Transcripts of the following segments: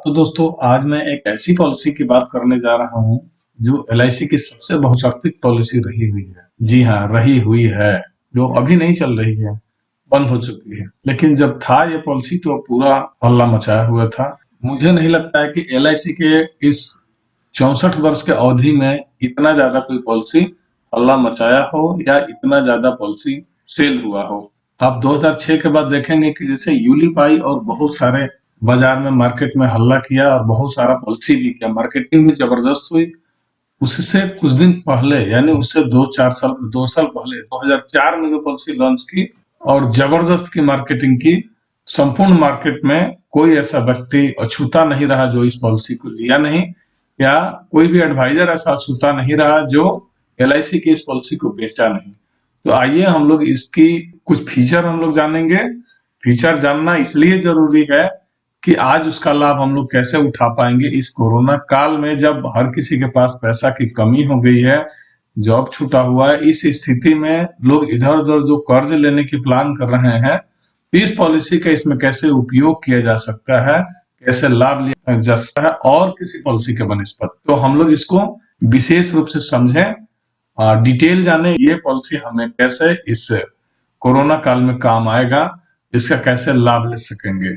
तो दोस्तों आज मैं एक ऐसी पॉलिसी की बात करने जा रहा हूँ जो एलआईसी की सबसे बहुचर्चित पॉलिसी रही हुई है। जी हाँ, रही हुई है, जो अभी नहीं चल रही है, बंद हो चुकी है। लेकिन जब था ये पॉलिसी तो पूरा हल्ला मचाया हुआ था। मुझे नहीं लगता है कि एलआईसी के इस 64 वर्ष के अवधि में इतना ज्यादा कोई पॉलिसी हल्ला मचाया हो या इतना ज्यादा पॉलिसी सेल हुआ हो। आप 2006 के बाद देखेंगे कि जैसे यूलिपाई और बहुत सारे बाजार में मार्केट में हल्ला किया और बहुत सारा पॉलिसी भी किया, मार्केटिंग भी जबरदस्त हुई। उससे कुछ दिन पहले यानी उससे 2 साल पहले 2004 में जो पॉलिसी लॉन्च की और जबरदस्त की मार्केटिंग की, संपूर्ण मार्केट में कोई ऐसा व्यक्ति अछूता नहीं रहा जो इस पॉलिसी को लिया नहीं, या कोई भी एडवाइजर ऐसा अछूता नहीं रहा जो एलआईसी की इस पॉलिसी को बेचा नहीं। तो आइए हम लोग इसकी कुछ फीचर हम लोग जानेंगे। फीचर जानना इसलिए जरूरी है कि आज उसका लाभ हम लोग कैसे उठा पाएंगे इस कोरोना काल में, जब हर किसी के पास पैसा की कमी हो गई है, जॉब छूटा हुआ है। इस स्थिति में लोग इधर उधर जो कर्ज लेने की प्लान कर रहे हैं, इस पॉलिसी का इसमें कैसे उपयोग किया जा सकता है, कैसे लाभ लिया जा सकता है और किसी पॉलिसी के बनस्पत, तो हम लोग इसको विशेष रूप से समझें, डिटेल जाने ये पॉलिसी हमें कैसे इस कोरोना काल में काम आएगा, इसका कैसे लाभ ले सकेंगे।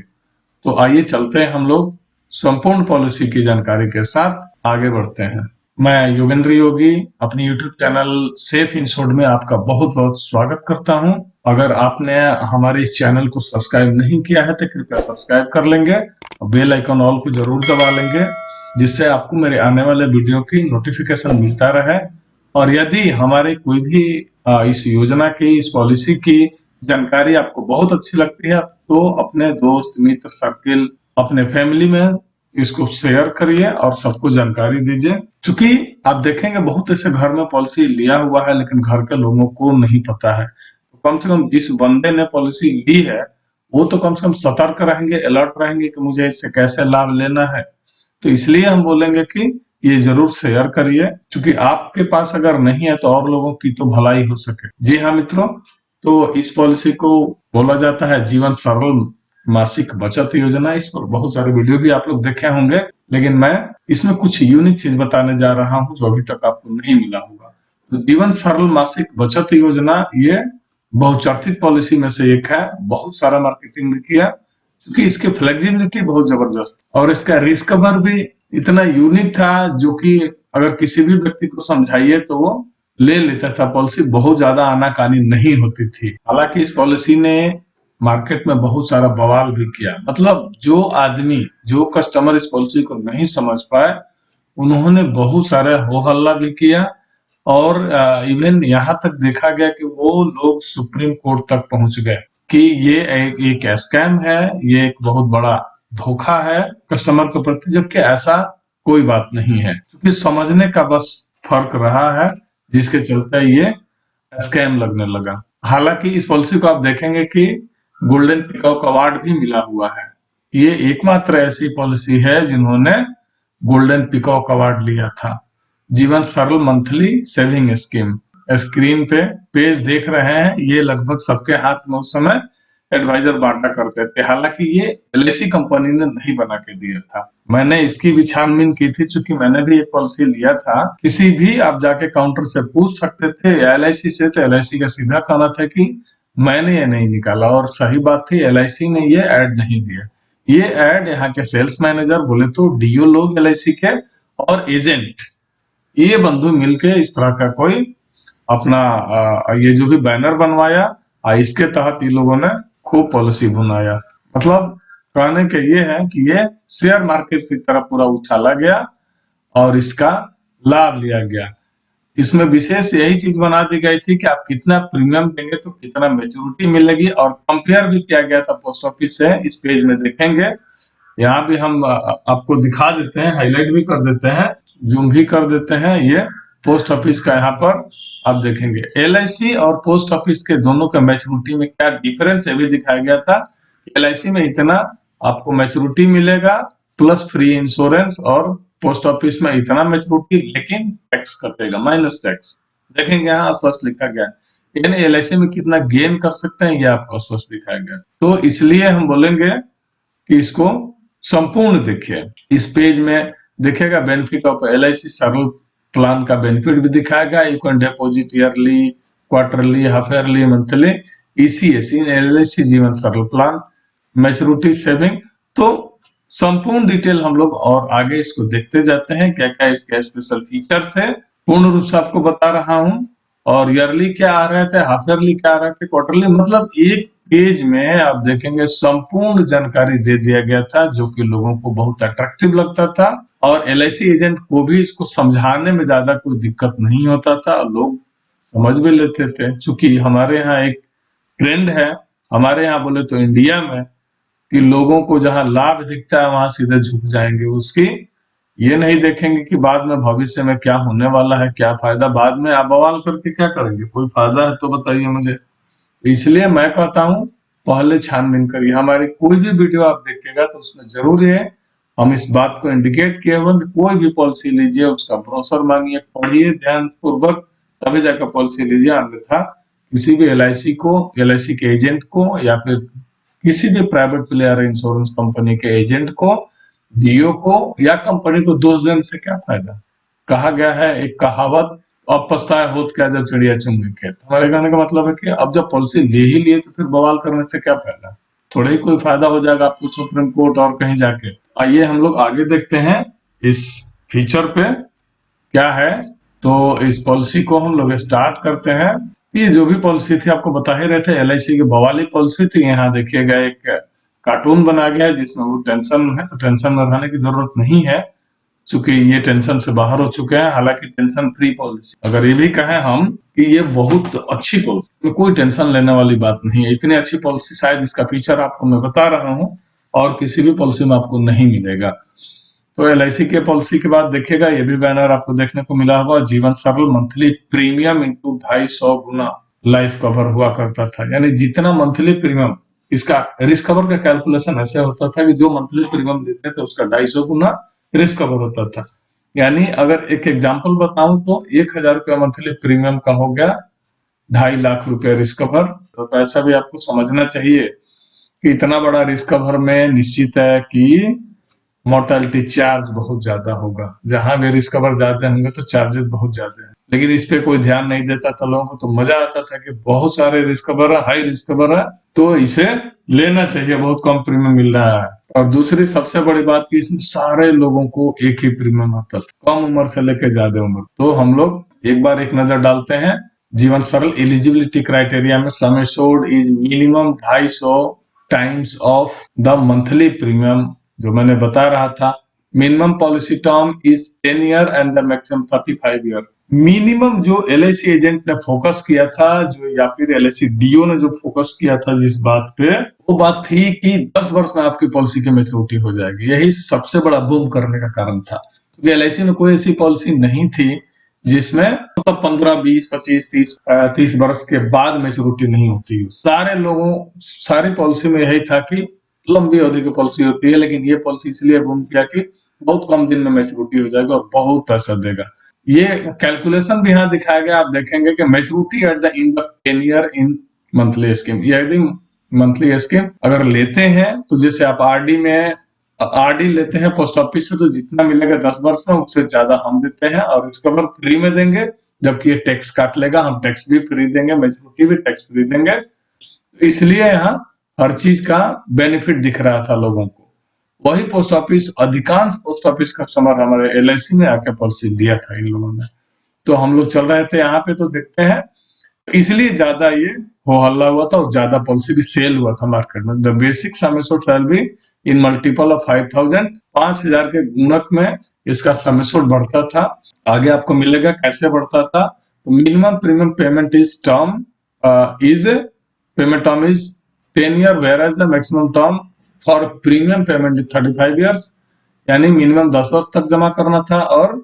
तो आइए चलते हैं हम लोग संपूर्ण पॉलिसी की जानकारी के साथ आगे बढ़ते हैं। मैं योगेंद्र योगी अपनी YouTube चैनल सेफ इंश्योर्ड में आपका बहुत बहुत स्वागत करता हूं। अगर आपने हमारे इस चैनल को सब्सक्राइब नहीं किया है तो कृपया सब्सक्राइब कर लेंगे और बेल आइकन ऑल को जरूर दबा लेंगे, जिससे आपको मेरे आने वाले वीडियो की नोटिफिकेशन मिलता रहे। और यदि हमारे कोई भी इस योजना की, इस पॉलिसी की जानकारी आपको बहुत अच्छी लगती है तो अपने दोस्त मित्र सर्किल, अपने फैमिली में इसको शेयर करिए और सबको जानकारी दीजिए। क्योंकि आप देखेंगे बहुत ऐसे घर में पॉलिसी लिया हुआ है लेकिन घर के लोगों को नहीं पता है। तो कम से कम जिस बंदे ने पॉलिसी ली है वो तो कम से कम सतर्क रहेंगे, अलर्ट रहेंगे कि मुझे इससे कैसे लाभ लेना है। तो इसलिए हम बोलेंगे कि ये जरूर शेयर करिए, क्योंकि आपके पास अगर नहीं है तो और लोगों की तो भलाई हो सके। जी हाँ मित्रों, तो इस पॉलिसी को बोला जाता है जीवन सरल मासिक बचत योजना। इस पर बहुत सारे वीडियो भी आप लोग देखे होंगे, लेकिन मैं इसमें कुछ यूनिक चीज बताने जा रहा हूं जो अभी तक आपको नहीं मिला होगा। तो जीवन सरल मासिक बचत योजना ये बहुचर्चित पॉलिसी में से एक है, बहुत सारा मार्केटिंग भी किया, क्योंकि इसकी फ्लेक्सिबिलिटी बहुत जबरदस्त और इसका रिस्क कवर भी इतना यूनिक था जो कि अगर किसी भी व्यक्ति को समझाइए तो वो ले लेता था। पॉलिसी बहुत ज्यादा आनाकानी नहीं होती थी। हालांकि इस पॉलिसी ने मार्केट में बहुत सारा बवाल भी किया। मतलब जो आदमी, जो कस्टमर इस पॉलिसी को नहीं समझ पाए, उन्होंने बहुत सारे हो हल्ला भी किया और इवन यहाँ तक देखा गया कि वो लोग सुप्रीम कोर्ट तक पहुंच गए कि ये एक स्कैम है, ये एक बहुत बड़ा धोखा है कस्टमर के प्रति, जबकि ऐसा कोई बात नहीं है। क्योंकि समझने का बस फर्क रहा है जिसके चलते ये स्कैम लगने लगा। हालांकि इस पॉलिसी को आप देखेंगे कि गोल्डन पीकॉक अवार्ड भी मिला हुआ है। ये एकमात्र ऐसी पॉलिसी है जिन्होंने गोल्डन पीकॉक अवार्ड लिया था। जीवन सरल मंथली सेविंग स्कीम, स्क्रीन पे पेज देख रहे हैं, ये लगभग सबके हाथ में उस समय एडवाइजर बांटा करते थे। हालांकि ये एलआईसी कंपनी ने नहीं बना के दिया था। मैंने इसकी भी छानबीन की थी, चूंकि मैंने भी एक पॉलिसी लिया था। किसी भी आप जाके काउंटर से पूछ सकते थे एलआईसी से, तो एलआईसी का सीधा कहना था कि मैंने ये नहीं निकाला। और सही बात थी, एलआईसी ने ये ऐड नहीं दिया। ये ऐड यहाँ के सेल्स मैनेजर, बोले तो डीओ लोग एलआईसी के और एजेंट, ये बंधु मिलके इस तरह का कोई अपना ये जो भी बैनर बनवाया, इसके तहत ये लोगों ने खूब पॉलिसी बनाया। मतलब कहने के ये है कि ये शेयर मार्केट की तरफ पूरा उछाला गया और इसका लाभ लिया गया। इसमें विशेष यही चीज बना दी गई थी कि आप कितना प्रीमियम देंगे तो कितना मेच्योरिटी मिलेगी, और कंपेयर भी किया गया था पोस्ट ऑफिस से। इस पेज में देखेंगे, यहाँ भी हम आपको दिखा देते हैं, हाईलाइट भी कर देते हैं, जूम भी कर देते हैं। ये पोस्ट ऑफिस का यहाँ पर आप देखेंगे एलआईसी और पोस्ट ऑफिस के दोनों का मैच्योरिटी में क्या डिफरेंस है भी दिखाया गया था। एलआईसी में इतना आपको मैच्योरिटी मिलेगा प्लस फ्री इंश्योरेंस, और पोस्ट ऑफिस में इतना मैच्योरिटी लेकिन टैक्स कटेगा, माइनस टैक्स। देखेंगे यहाँ स्पष्ट लिखा गया, यानी एलआईसी में कितना गेन कर सकते हैं ये आपको स्पष्ट दिखाया गया। तो इसलिए हम बोलेंगे कि इसको संपूर्ण देखिए, इस पेज में देखिएगा बेनिफिट ऑफ LIC सरल प्लान का बेनिफिट भी दिखाएगा। You can deposit yearly, quarterly, half yearly, monthly, ECS in LIC जीवन सरल प्लान, मैच्योरिटी सेविंग। तो संपूर्ण डिटेल हम लोग और आगे इसको देखते जाते हैं, क्या क्या इसके स्पेशल फीचर्स है, पूर्ण रूप से आपको बता रहा हूं। और ईयरली क्या आ रहे थे, हाफ ईयरली क्या आ रहे थे, क्वार्टरली, मतलब एक पेज में आप देखेंगे संपूर्ण जानकारी दे दिया गया था, जो कि लोगों को बहुत अट्रैक्टिव लगता था। और LIC एजेंट को भी इसको समझाने में ज्यादा कोई दिक्कत नहीं होता था, लोग समझ भी लेते थे। चूंकि हमारे यहाँ एक ट्रेंड है, हमारे यहाँ बोले तो इंडिया में, कि लोगों को जहां लाभ दिखता है वहां सीधे झुक जाएंगे, उसकी ये नहीं देखेंगे कि बाद में भविष्य में क्या होने वाला है, क्या फायदा। बाद में आप बवाल करके क्या करेंगे, कोई फायदा है तो बताइए मुझे। इसलिए मैं कहता हूं पहले छानबीन करिए। हमारी कोई भी वीडियो आप देखिएगा तो उसमें जरूर है हम इस बात को इंडिकेट किए हुए कि कोई भी पॉलिसी लीजिए उसका ब्रोशर मांगिए, पढ़िए ध्यान पूर्वक, तभी जाकर पॉलिसी लीजिए। अन्यथा किसी भी LIC को, LIC के एजेंट को, या फिर किसी भी प्राइवेट प्लेयर इंश्योरेंस कंपनी के एजेंट को, DO को या कंपनी को दोष देने से क्या फायदा। कहा गया है एक कहावत, अब पछताए होत क्या जब चिड़िया चुन गई खेत। हमारे कहने का मतलब है कि अब जब पॉलिसी ले ही लिए तो फिर बवाल करने से क्या फायदा, थोड़ा ही कोई फायदा हो जाएगा आपको सुप्रीम कोर्ट और कहीं जाके। आइए हम लोग आगे देखते हैं इस फीचर पे क्या है। तो इस पॉलिसी को हम लोग स्टार्ट करते हैं। ये जो भी पॉलिसी थी आपको बता ही रहे थे, LIC की बवाली पॉलिसी थी। यहाँ देखिएगा एक कार्टून बना गया है जिसमें वो टेंशन है, तो टेंशन में रहने की जरूरत नहीं है, चूंकि ये टेंशन से बाहर हो चुके हैं। हालांकि टेंशन फ्री पॉलिसी, अगर ये भी कहें हम कि ये बहुत अच्छी पॉलिसी, तो कोई टेंशन लेने वाली बात नहीं है। इतनी अच्छी पॉलिसी शायद इसका फीचर आपको मैं बता रहा हूँ और किसी भी पॉलिसी में आपको नहीं मिलेगा। तो LIC के पॉलिसी के बाद देखिएगा ये भी बैनर आपको देखने को मिला होगा, जीवन सरल मंथली प्रीमियम इंटू 250 गुना लाइफ कवर हुआ करता था। यानी जितना मंथली प्रीमियम, इसका रिस्क कवर का कैलकुलेशन ऐसे होता था कि जो मंथली प्रीमियम देते थे उसका 250 गुना रिस्क कवर होता था। यानी अगर एक एग्जांपल बताऊं तो 1000 रुपया मंथली प्रीमियम का हो गया 2.5 लाख रुपया रिस्क कवर। तो ऐसा भी आपको समझना चाहिए कि इतना बड़ा रिस्क कवर में निश्चित है कि मोर्टेलिटी चार्ज बहुत ज्यादा होगा। जहां भी रिस्क कवर ज्यादा होंगे तो चार्जेस बहुत ज्यादा है, लेकिन इस पे कोई ध्यान नहीं देता था। लोगों को तो मजा आता था कि बहुत सारे रिस्क कवर है, हाई रिस्क कवर है, तो इसे लेना चाहिए, बहुत कम प्रीमियम मिल रहा है। और दूसरी सबसे बड़ी बात कि इसमें सारे लोगों को एक ही प्रीमियम आता था, कम उम्र से लेकर ज्यादा उम्र। तो हम लोग एक बार एक नजर डालते हैं जीवन सरल एलिजिबिलिटी क्राइटेरिया में। Sum assured is minimum 250 times of the monthly premium, जो मैंने बता रहा था। Minimum policy term is 10 year and the maximum 35 year. Minimum जो LIC एजेंट ने फोकस किया था, जो या फिर LIC DO ने जो फोकस किया था जिस बात पे, वो बात थी कि 10 वर्ष में आपकी पॉलिसी की मैच्योरिटी हो जाएगी। यही सबसे बड़ा बूम करने का कारण था, क्योंकि LIC में कोई ऐसी पॉलिसी नहीं थी जिसमें मतलब 15, 20, 25, 30 वर्ष के बाद मैच्योरिटी नहीं होती। सारे लोगों, सारी पॉलिसी में यही था कि लंबी अवधि की पॉलिसी होती है, लेकिन ये पॉलिसी इसलिए बूम किया कि बहुत कम दिन में मैच्योरिटी हो जाएगा और बहुत पैसा देगा। ये कैलकुलेशन भी यहाँ दिखाया गया, आप देखेंगे कि maturity at the end of 10 year in monthly scheme. यदि मंथली स्कीम अगर लेते हैं तो जैसे आप RD लेते हैं पोस्ट ऑफिस से, तो जितना मिलेगा 10 वर्ष में उससे ज्यादा हम देते हैं और रिस्क कवर फ्री में देंगे, जबकि ये टैक्स काट लेगा। हम टैक्स भी फ्री देंगे, मैच्योरिटी भी टैक्स फ्री देंगे। इसलिए यहाँ हर चीज का बेनिफिट दिख रहा था लोगों को। वही पोस्ट ऑफिस, अधिकांश पोस्ट ऑफिस कस्टमर हमारे LIC में आके पॉलिसी लिया था इन लोगों ने। तो हम लोग चल रहे थे यहाँ पे, तो देखते हैं, इसलिए ज्यादा ये हो हल्ला हुआ था और ज्यादा पॉलिसी भी सेल हुआ था मार्केट में। The basic sum assured shall be in multiple of 5000, 5000 के गुणक में इसका सम एश्योर्ड बढ़ता था। आगे आपको मिलेगा कैसे बढ़ता था। तो minimum premium payment is term is payment term is 10 year, whereas the maximum term for premium payment is 35 years. यानी मिनिमम 10 वर्ष तक जमा करना था और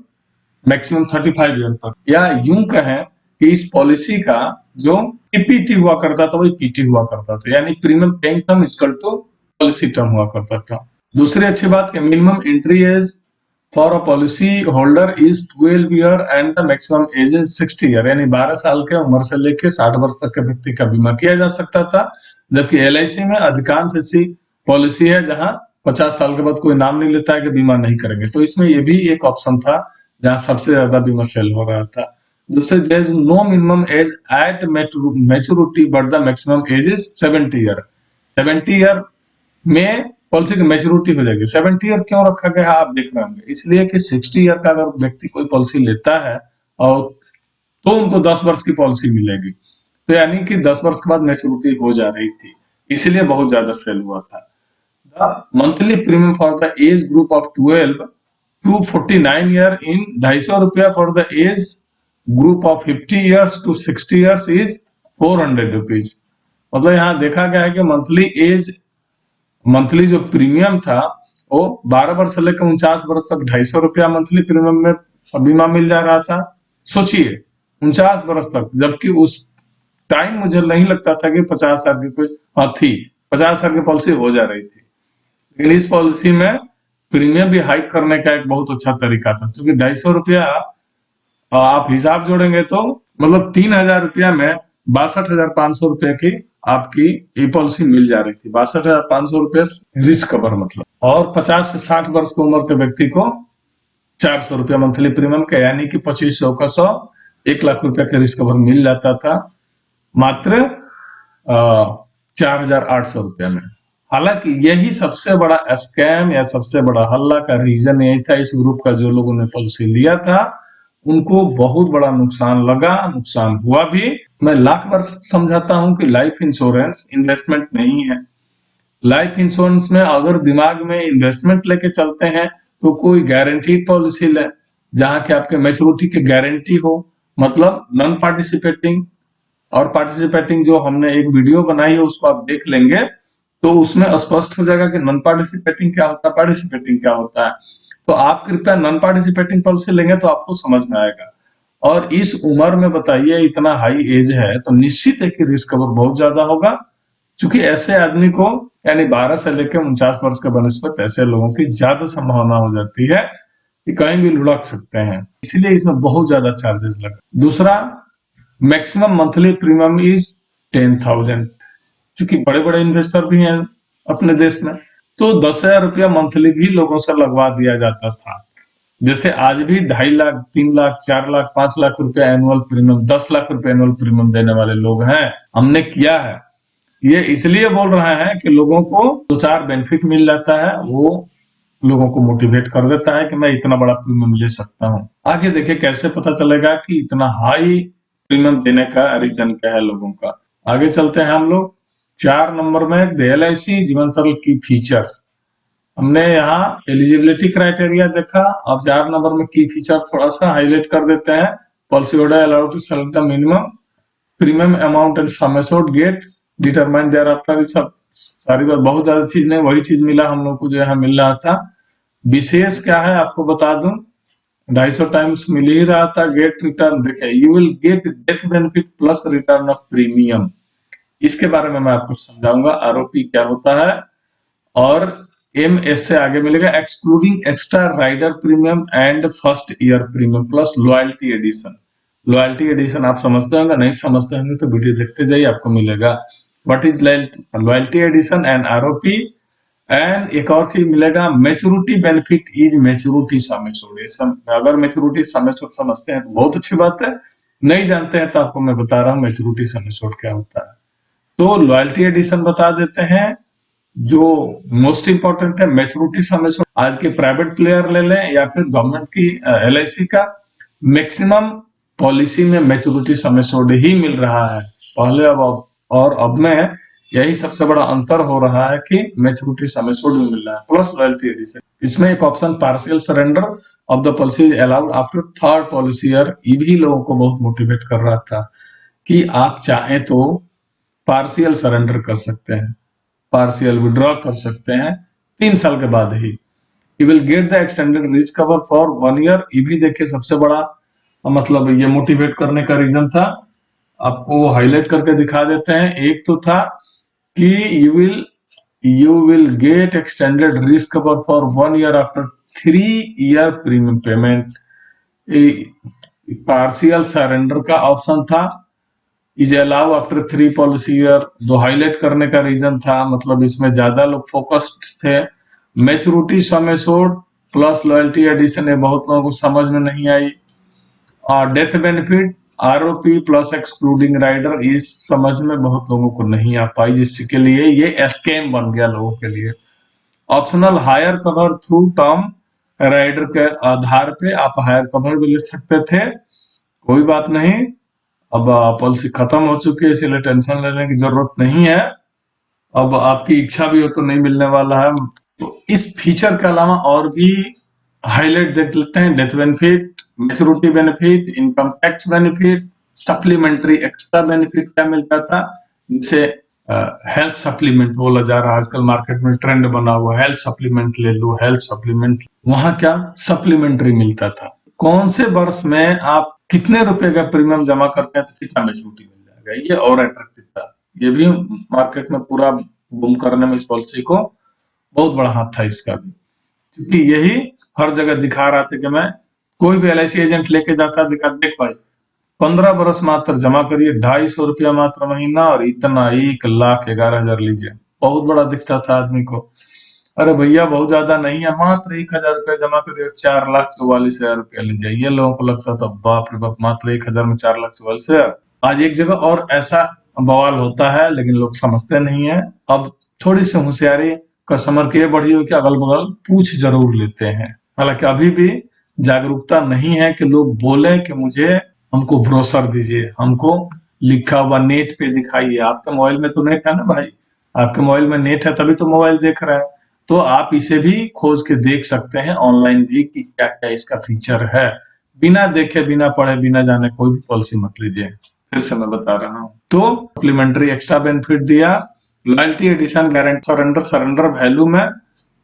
मैक्सिमम 35 ईयर तक। या यूं कहें कि इस पॉलिसी का जो PPT हुआ करता था वही PT हुआ करता था, यानी premium paying term equal to policy term हुआ करता था। दूसरी अच्छी बात कि minimum entry age for a policy holder is 12 year and the maximum age is 60 year. यानी 12 साल के उम्र से लेकर 60 वर्ष तक के व्यक्ति का बीमा किया जा सकता था। जबकि LIC में अधिकांश ऐसी पॉलिसी है जहां 50 साल के बाद कोई नाम नहीं लेता है कि बीमा नहीं करेंगे। तो इसमें ये भी एक ऑप्शन था जहां सबसे ज्यादा बीमा सेल हो रहा था। दूसरे, there is no minimum age at maturity but the maximum age is 70 year. 70 year में पॉलिसी की मैच्योरिटी हो जाएगी। 70 ईयर क्यों रखा गया है आप देख रहे होंगे, इसलिए कि 60 ईयर का अगर व्यक्ति कोई पॉलिसी लेता है और तो उनको 10 वर्ष की पॉलिसी मिलेगी, तो यानी कि 10 वर्ष के बाद मैच्योरिटी हो जा रही थी, इसीलिए बहुत ज्यादा सेल हुआ था। The monthly premium for the age group of 12 to 49 year in 250 रुपया for the age group of 50 years to 60 years is 400 rupees. मतलब यहाँ देखा गया है कि मंथली जो प्रीमियम था वो 12 वर्ष से लेकर 49 वर्ष तक 250 रुपया मंथली प्रीमियम में बीमा मिल जा रहा था। सोचिए 49 वर्ष तक, जबकि उस टाइम मुझे नहीं लगता था कि 50 हजार की कोई थी, 50 हजार की पॉलिसी हो जा रही थी। लेकिन इस पॉलिसी में प्रीमियम भी हाइक करने का एक बहुत अच्छा तरीका था, क्योंकि 250 रुपया आप हिसाब जोड़ेंगे तो मतलब 3000 रुपया में 62,500 रुपए की आपकी ये पॉलिसी मिल जा रही थी। 62,500 रुपये रिस्क कवर मतलब, और 50 से 60 वर्ष की उम्र के व्यक्ति को 400 रुपया मंथली प्रीमियम का, यानी कि 2500 का 100, 1 लाख रुपया का रिस्क कवर मिल जाता था मात्र 4,800 रुपया में। हालांकि यही सबसे बड़ा स्कैम या सबसे बड़ा हल्ला का रीजन यही था, इस ग्रुप का जो लोगों ने पॉलिसी लिया था उनको बहुत बड़ा नुकसान लगा, नुकसान हुआ भी। मैं लाख बार समझाता हूं कि लाइफ इंश्योरेंस इन्वेस्टमेंट नहीं है। लाइफ इंश्योरेंस में अगर दिमाग में इन्वेस्टमेंट लेके चलते हैं तो कोई गारंटीड पॉलिसी लें जहां के आपके मैच्योरिटी की गारंटी हो, मतलब नॉन पार्टिसिपेटिंग और पार्टिसिपेटिंग। जो हमने एक वीडियो बनाई है उसको आप देख लेंगे तो उसमें स्पष्ट हो जाएगा कि नॉन पार्टिसिपेटिंग क्या होता है, पार्टिसिपेटिंग क्या होता है। तो आप कृपया नॉन पार्टिसिपेटिंग पॉलिसी लेंगे तो आपको समझ में आएगा। और इस उम्र में बताइए, इतना हाई एज है तो निश्चित है कि रिस्क कवर बहुत ज्यादा होगा, क्योंकि ऐसे आदमी को यानी 12 से लेकर 49 वर्ष के बनस्पत ऐसे लोगों की ज्यादा संभावना हो जाती है कि कहीं भी लुढ़क सकते हैं, इसीलिए इसमें बहुत ज्यादा चार्जेस लगे। दूसरा, मैक्सिमम मंथली प्रीमियम इज 10,000। चूंकि बड़े बड़े इन्वेस्टर भी हैं अपने देश में, तो 10,000 रुपया मंथली भी लोगों से लगवा दिया जाता था। जैसे आज भी 2.5 लाख, 3 लाख, 4 लाख, 5 लाख रुपया एनुअल प्रीमियम, 10 लाख रुपया एनुअल प्रीमियम देने वाले लोग हैं, हमने किया है। ये इसलिए बोल रहे हैं कि लोगों को 2-4 बेनिफिट मिल जाता है, वो लोगों को मोटिवेट कर देता है कि मैं इतना बड़ा प्रीमियम ले सकता हूँ। आगे देखिए कैसे पता चलेगा कि इतना हाई प्रीमियम देने का रीजन क्या है लोगों का। आगे चलते हैं हम लोग 4 नंबर में, LIC जीवन सरल की फीचर्स। हमने यहाँ एलिजिबिलिटी क्राइटेरिया देखा, अब 4 नंबर में की फीचर थोड़ा सा हाईलाइट कर देते हैं। Policy holder allowed to select the minimum premium amount and sum assured get determine thereafter. सब सारी बात, बहुत ज्यादा चीज नहीं, वही चीज मिला हम लोग को जो यहाँ मिल रहा था। विशेष क्या है आपको बता दूं, 250 टाइम्स मिल ही रहा था। गेट रिटर्न देखिए, you will gate death benefit plus return of premium, इसके बारे में मैं आपको समझाऊंगा। आरओपी क्या होता है, और MS से आगे मिलेगा excluding extra rider premium and first year premium plus loyalty addition. Loyalty addition आप समझते होंगे, नहीं समझते होंगे तो वीडियो देखते जाइए, आपको मिलेगा what is loyalty addition and ROP. And एक और चीज मिलेगा, maturity benefit is maturity sum assured. अगर मैच्योरिटी सम एश्योर्ड समझते हैं तो बहुत अच्छी बात है, नहीं जानते हैं तो आपको मैं बता रहा हूँ मैच्योरिटी सम एश्योर्ड क्या होता है। तो लॉयल्टी एडिशन बता देते हैं, जो मोस्ट इंपॉर्टेंट है मैच्योरिटी सम एश्योर्ड। आज के प्राइवेट प्लेयर ले लें या फिर गवर्नमेंट की LIC का, मैक्सिमम पॉलिसी में मैच्योरिटी सम एश्योर्ड ही मिल रहा है पहले अब में यही सबसे बड़ा अंतर हो रहा है कि मैच्योरिटी सम एश्योर्ड भी मिल रहा है प्लस लॉयल्टी एडिशन। इसमें एक option partial surrender of the policy allowed after third policy year, ये भी लोगों को बहुत मोटिवेट कर रहा था कि आप चाहें तो पार्शियल सरेंडर कर सकते हैं, पार्शियल विड्रॉ कर सकते हैं 3 साल के बाद ही। You will get the extended risk cover for 1 year. ये भी देखिए सबसे बड़ा मतलब ये मोटिवेट करने का रीजन था, आपको हाईलाइट करके दिखा देते हैं। एक तो था कि you will get extended risk cover for 1 year after 3 year premium payment. Partial surrender का ऑप्शन था, is allow after 3 policy year. जो हाईलाइट करने का रीजन था, मतलब इसमें ज्यादा लोग फोकस्ड थे, maturity sum assured plus loyalty addition, ये बहुत लोगों को समझ में नहीं आई। और death benefit ROP plus excluding rider, इस समझ में बहुत लोगों को नहीं आ पाई, जिसके लिए ये स्कैम बन गया लोगों के लिए। Optional higher cover through term rider के आधार पे आप हायर कवर भी ले सकते थे, कोई बात नहीं। अब पॉलिसी खत्म हो चुकी है, इसलिए टेंशन लेने की जरूरत नहीं है। अब आपकी इच्छा भी हो तो नहीं मिलने वाला है। तो इस फीचर के अलावा और भी हाईलाइट देख लेते हैं। Death benefit, maturity benefit, income tax benefit, supplementary extra benefit क्या मिलता था, जिसे हेल्थ सप्लीमेंट बोला जा रहा है, आजकल मार्केट में ट्रेंड बना हुआ, हेल्थ सप्लीमेंट ले लो, हेल्थ सप्लीमेंट। वहां क्या सप्लीमेंट्री मिलता था, कौन से वर्ष में आप कितने रुपए का प्रीमियम जमा करते हैं तो कितना मैच्योरिटी मिल जाएगा, ये और अट्रैक्टिव था। ये भी मार्केट में पूरा बूम करने में इस पॉलिसी को बहुत बड़ा हाथ था इसका भी, क्योंकि यही हर जगह दिखा रहा था कि मैं कोई भी एलआईसी एजेंट लेके जाता दिखा, देख भाई 15 बरस मात्र जमा करिए, 250 रुपया मात्र महीना, और इतना 1,11,000 लीजिए। बहुत बड़ा दिखता था आदमी को। अरे भैया बहुत ज्यादा नहीं है, मात्र 1,000 रुपया जमा करिए, 4,44,000 रुपया लीजिए। ये लोगों को लगता था बाप रे बाप, मात्र 1,000 में 4,44,000। आज एक जगह और ऐसा बवाल होता है, लेकिन लोग समझते नहीं है। अब थोड़ी सी होशियारी कस्टमर की ये बढ़ी हुई कि अगल बगल पूछ जरूर लेते हैं। हालांकि अभी भी जागरूकता नहीं है कि लोग बोले कि मुझे, हमको ब्रोशर दीजिए, हमको लिखा हुआ नेट पे दिखाइए। आपके मोबाइल में तो नेट है ना भाई, आपके मोबाइल में नेट है तभी तो मोबाइल देख रहा है। तो आप इसे भी खोज के देख सकते हैं ऑनलाइन भी कि क्या क्या इसका फीचर है। बिना देखे, बिना पढ़े, बिना जाने कोई भी पॉलिसी मत लीजिए, फिर से मैं बता रहा हूँ। तो सप्लीमेंट्री एक्स्ट्रा बेनिफिट दिया, loyalty addition, guarantee surrender, surrender value में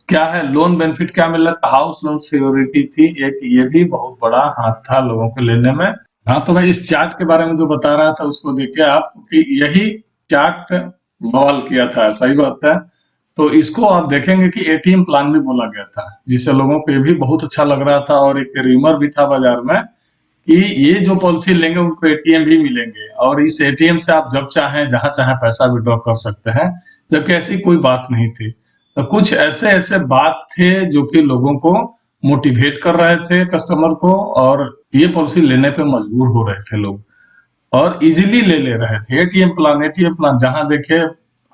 क्या है, लोन बेनिफिट क्या मिल रहा था, हाउस लोन सिक्योरिटी थी एक, ये भी बहुत बड़ा हाथ था लोगों को लेने में। हाँ, तो मैं इस चार्ट के बारे में जो बता रहा था उसको देखिए आप, कि यही चार्ट बवाल किया था, सही बात है। तो इसको आप देखेंगे कि एटीएम प्लान भी बोला गया था, जिससे लोगों को ये भी बहुत अच्छा लग रहा था, और एक र्यूमर भी था बाजार में कि ये जो पॉलिसी लेंगे उनको एटीएम भी मिलेंगे, और इस एटीएम से आप जब चाहें जहां चाहें पैसा विड्रॉ कर सकते हैं, जबकि ऐसी कोई बात नहीं थी। तो कुछ ऐसे ऐसे बात थे जो कि लोगों को मोटिवेट कर रहे थे कस्टमर को, और ये पॉलिसी लेने पे मजबूर हो रहे थे लोग, और इजीली ले रहे थे। एटीएम प्लान जहां देखे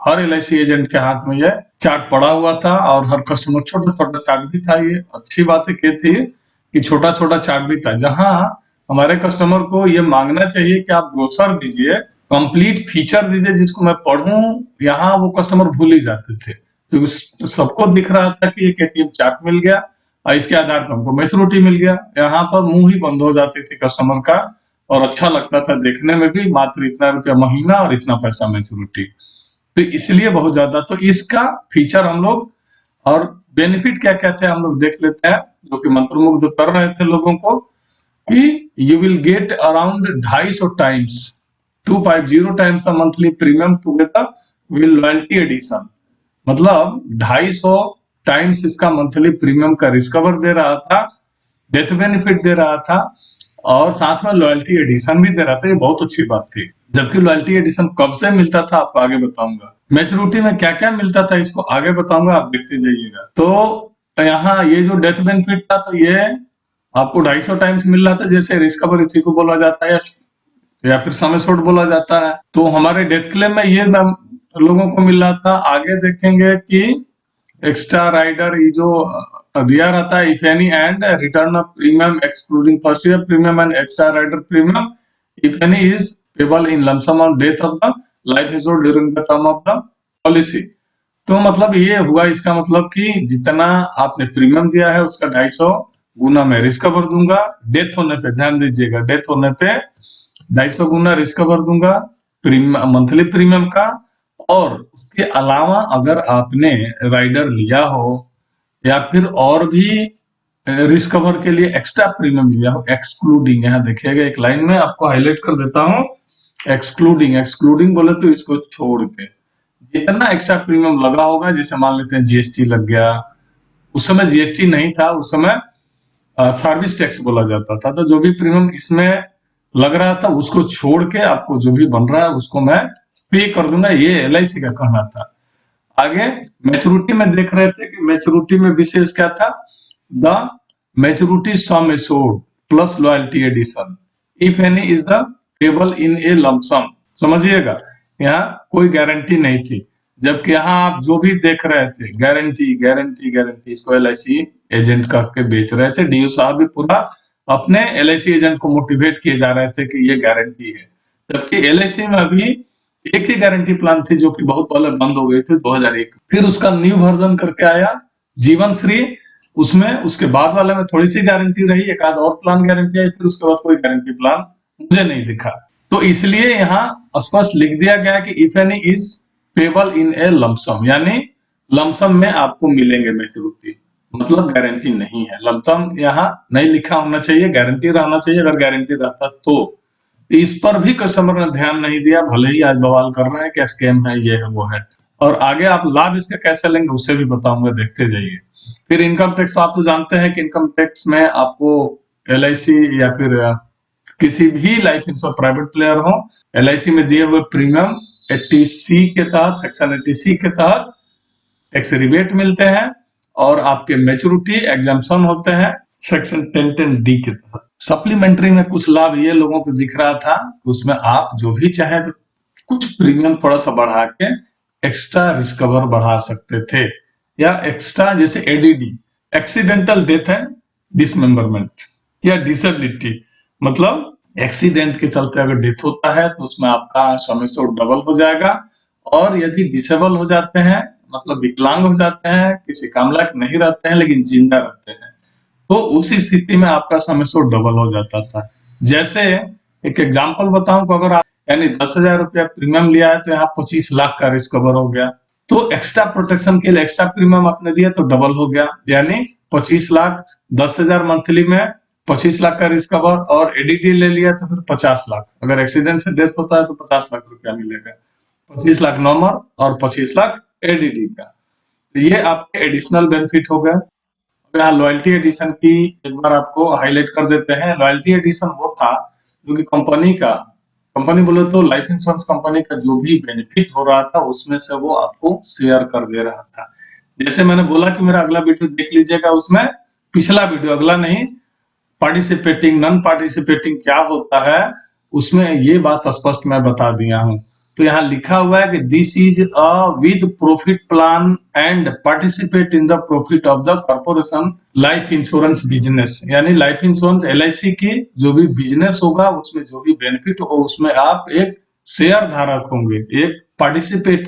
हर एलआईसी एजेंट के हाथ में ये चार्ट पड़ा हुआ था, और हर कस्टमर, छोटा छोटा चार्ट भी था। ये अच्छी बात ये थी कि छोटा छोटा चार्ट भी था, जहां हमारे कस्टमर को ये मांगना चाहिए कि आप ब्रोशर दीजिए, कंप्लीट फीचर दीजिए जिसको मैं पढ़ूं। यहाँ वो कस्टमर भूल ही जाते थे, क्योंकि सबको दिख रहा था कि एक एटीएम चार्ट मिल गया और इसके आधार पर हमको मैच्योरिटी मिल गया। यहाँ पर मुंह ही बंद हो जाती थी कस्टमर का, और अच्छा लगता था देखने में भी, मात्र इतना रुपया महीना और इतना पैसा मैच्योरिटी। तो इसलिए बहुत ज्यादा, तो इसका फीचर हम लोग और बेनिफिट क्या क्या थे हम लोग देख लेते हैं, जो कि मंत्रमुग्ध कर रहे थे लोगों को, कि you will get around 250 times, 250 times the monthly premium together with loyalty addition. मतलब 250 टाइम्स इसका मंथली प्रीमियम का रिस्कवर दे रहा था, डेथ बेनिफिट दे रहा था, और साथ में लॉयल्टी एडिशन भी दे रहा था। ये बहुत अच्छी बात थी। जबकि लॉयल्टी एडिशन कब से मिलता था आपको आगे बताऊंगा, मैच्योरिटी में क्या क्या मिलता था इसको आगे बताऊंगा, आप देखते जाइएगा। तो यहाँ ये जो डेथ बेनिफिट था, तो ये आपको 250 टाइम्स मिल रहा था, जैसे रिस्कवर इसी को बोला जाता है, या फिर सम एश्योर्ड बोला जाता है। तो हमारे डेथ क्लेम में ये लोगों को मिल रहा था। आगे देखेंगे कि एक्स्ट्रा राइडर, ये जो दिया रहता है, if any and return of premium excluding first year premium and extra rider premium if any is payable in lump sum on death of the life insured during the term of the policy. तो मतलब ये हुआ, इसका मतलब कि जितना आपने premium दिया है उसका 250 गुना मैं रिस्कवर दूंगा। डेथ होने पे ध्यान दीजिएगा, डेथ होने पे 250 गुना रिस्कवर दूंगा मंथली प्रीमियम का। और उसके अलावा अगर आपने राइडर लिया हो, या फिर और भी रिस्क कवर के लिए एक्स्ट्रा प्रीमियम लिया हो, एक्सक्लूडिंग, यहाँ देखिएगा एक लाइन में आपको हाईलाइट कर देता हूँ, एक्सक्लूडिंग। एक्सक्लूडिंग बोले तो इसको छोड़ के जितना एक्स्ट्रा प्रीमियम लगा होगा, जैसे मान लेते हैं जीएसटी लग गया, उस समय जीएसटी नहीं था, उस समय सर्विस टैक्स बोला जाता था। तो जो भी प्रीमियम इसमें लग रहा था उसको छोड़ के आपको जो भी बन रहा है उसको मैं पे कर दूंगा, ये एलआईसी का कहना था। आगे मैच्योरिटी में देख रहे थे कि मैच्योरिटी में विशेष क्या था, the maturity sum assured plus loyalty addition if any is the payable in a lump sum. समझिएगा, यहाँ कोई गारंटी नहीं थी, जबकि यहाँ आप जो भी देख रहे थे गारंटी गारंटी गारंटी, इसको एलआईसी एजेंट करके बेच रहे थे। डीओ साहब भी पूरा अपने एलआईसी एजेंट को मोटिवेट किए जा रहे थे कि ये गारंटी है, जबकि एलआईसी में अभी एक ही गारंटी प्लान थी जो कि बहुत पहले बंद हो गई थी 2001। फिर उसका न्यू वर्जन करके आया जीवन श्री, उसमें उसके बाद वाले में थोड़ी सी गारंटी रही, एक आध और प्लान गारंटी आई, फिर उसके बाद कोई गारंटी प्लान मुझे नहीं दिखा। तो इसलिए यहाँ स्पष्ट लिख दिया गया कि if any is payable in a lump sum, यानी लमसम में आपको मिलेंगे मैच्योरिटी, मतलब गारंटी नहीं है। लमसम यहाँ नहीं लिखा होना चाहिए, गारंटी रहना चाहिए। अगर गारंटी रहता तो इस पर भी कस्टमर ने ध्यान नहीं दिया, भले ही आज बवाल कर रहे हैं कि स्कैम है, ये है, वो है। और आगे आप लाभ इसका कैसे लेंगे उसे भी बताऊंगा, देखते जाइए। फिर इनकम टैक्स, आप तो जानते हैं कि इनकम टैक्स में आपको एलआईसी या फिर किसी भी लाइफ इंश्योरेंस प्राइवेट प्लेयर हो, एलआईसी में दिए हुए प्रीमियम 80C के तहत, सेक्शन 80C के तहत टैक्स रिबेट मिलते हैं, और आपके मैच्योरिटी एग्जाम्पशन होते हैं सेक्शन 1010D के तहत। सप्लीमेंट्री में कुछ लाभ ये लोगों को दिख रहा था, उसमें आप जो भी चाहे तो कुछ प्रीमियम थोड़ा सा बढ़ा के एक्स्ट्रा रिस्क कवर बढ़ा सकते थे, या एक्स्ट्रा जैसे ADD, accidental death and dismemberment, या डिसेबिलिटी, मतलब एक्सीडेंट के चलते अगर डेथ होता है तो उसमें आपका सम एश्योर्ड डबल हो जाएगा, और यदि डिसेबल हो जाते हैं, मतलब विकलांग हो जाते हैं, किसी काम लायक नहीं रहते हैं लेकिन जिंदा रहते हैं, तो उसी स्थिति में आपका सम एश्योर्ड डबल हो जाता था। जैसे एक एग्जांपल बताऊं, तो अगर आप यानी 10,000 रुपया प्रीमियम लिया है तो यहाँ 25 लाख का रिस्क कवर हो गया, तो एक्स्ट्रा प्रोटेक्शन के लिए एक्स्ट्रा प्रीमियम आपने दिया तो डबल हो गया, यानी 25 लाख, 10,000 मंथली में 25 लाख का रिस्क कवर, और एडीडी ले लिया तो फिर 50 लाख। अगर एक्सीडेंट से डेथ होता है तो 50 लाख रुपया मिलेगा, 25 लाख नॉर्मल और 25 लाख एडीडी का। ये आपके एडिशनल बेनिफिट हो गए। यहाँ लॉयल्टी एडिशन की एक बार आपको हाईलाइट कर देते हैं। लॉयल्टी एडिशन वो था जो कि कंपनी बोले तो लाइफ इंश्योरेंस कंपनी का जो भी बेनिफिट हो रहा था उसमें से वो आपको शेयर कर दे रहा था। जैसे मैंने बोला कि मेरा अगला वीडियो देख लीजिएगा, उसमें पिछला वीडियो, अगला नहीं, पार्टिसिपेटिंग नॉन पार्टिसिपेटिंग क्या होता है, उसमें ये बात स्पष्ट मैं बता दिया हूं। तो यहाँ लिखा हुआ है कि this is a with profit plan and participate in the profit of the corporation life insurance business, यानी लाइफ इंश्योरेंस एलआईसी की जो भी बिजनेस होगा उसमें जो भी बेनिफिट हो उसमें आप एक शेयर धारक होंगे, एक पार्टिसिपेट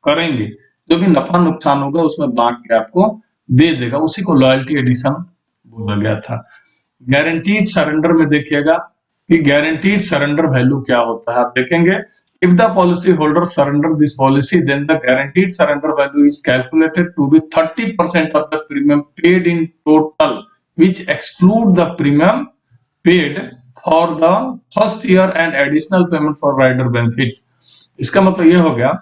करेंगे, जो भी नफा नुकसान होगा उसमें बांट के आपको दे देगा, उसी को लॉयल्टी एडिशन बोला गया था। गारंटीड सरेंडर में देखिएगा कि गारंटीड सरेंडर वैल्यू क्या होता है, आप देखेंगे if the policy holder surrender this policy then the guaranteed surrender value is calculated to be 30% of the premium paid in total which exclude the premium paid for the first year and additional payment for rider benefit. इसका मतलब ये हो गया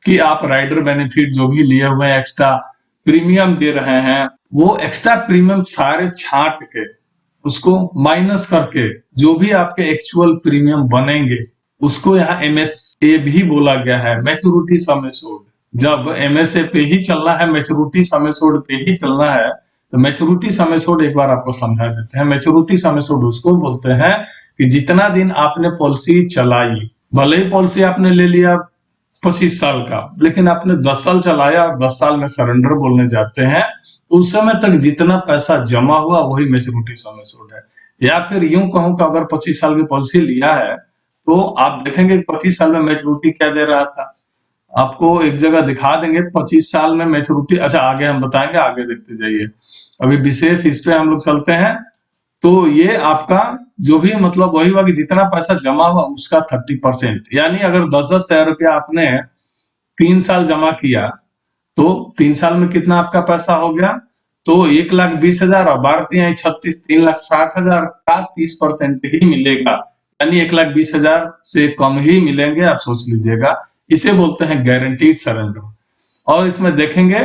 कि आप rider benefit जो भी लिए हुए एक्स्ट्रा प्रीमियम दे रहे हैं, वो एक्स्ट्रा प्रीमियम सारे छांट के उसको माइनस करके जो भी आपके एक्चुअल प्रीमियम बनेंगे उसको यहाँ एमएसए भी बोला गया है, मैच्योरिटी सम एश्योर्ड। जब एमएसए पे ही चलना है, मैच्योरिटी सम एश्योर्ड पे ही चलना है, तो मैच्योरिटी सम एश्योर्ड एक बार आपको समझा देते हैं। मैच्योरिटी सम एश्योर्ड उसको बोलते हैं कि जितना दिन आपने पॉलिसी चलाई, भले ही पॉलिसी आपने ले लिया 25 साल का, लेकिन आपने 10 साल चलाया और 10 साल में सरेंडर बोलने जाते हैं, उस समय तक जितना पैसा जमा हुआ वही मैच्योरिटी सम एश्योर्ड है। या फिर यूं कहूं कि अगर 25 साल की पॉलिसी लिया है तो आप देखेंगे 25 साल में मैच्योरिटी क्या दे रहा था, आपको एक जगह दिखा देंगे 25 साल में मैच्योरिटी। अच्छा, आगे हम बताएंगे, आगे देखते जाइए। अभी विशेष इस पे हम लोग चलते हैं। तो ये आपका जो भी मतलब वही हुआ कि जितना पैसा जमा हुआ उसका 30%, यानी अगर 10-10 हजार रुपया आपने 3 साल जमा किया तो 3 साल में कितना आपका पैसा हो गया, तो 1,20,000 और 12×36 3,60,000 का 30% ही मिलेगा, यानी 1,20,000 से कम ही मिलेंगे, आप सोच लीजिएगा। इसे बोलते हैं गारंटीड सरेंडर। और इसमें देखेंगे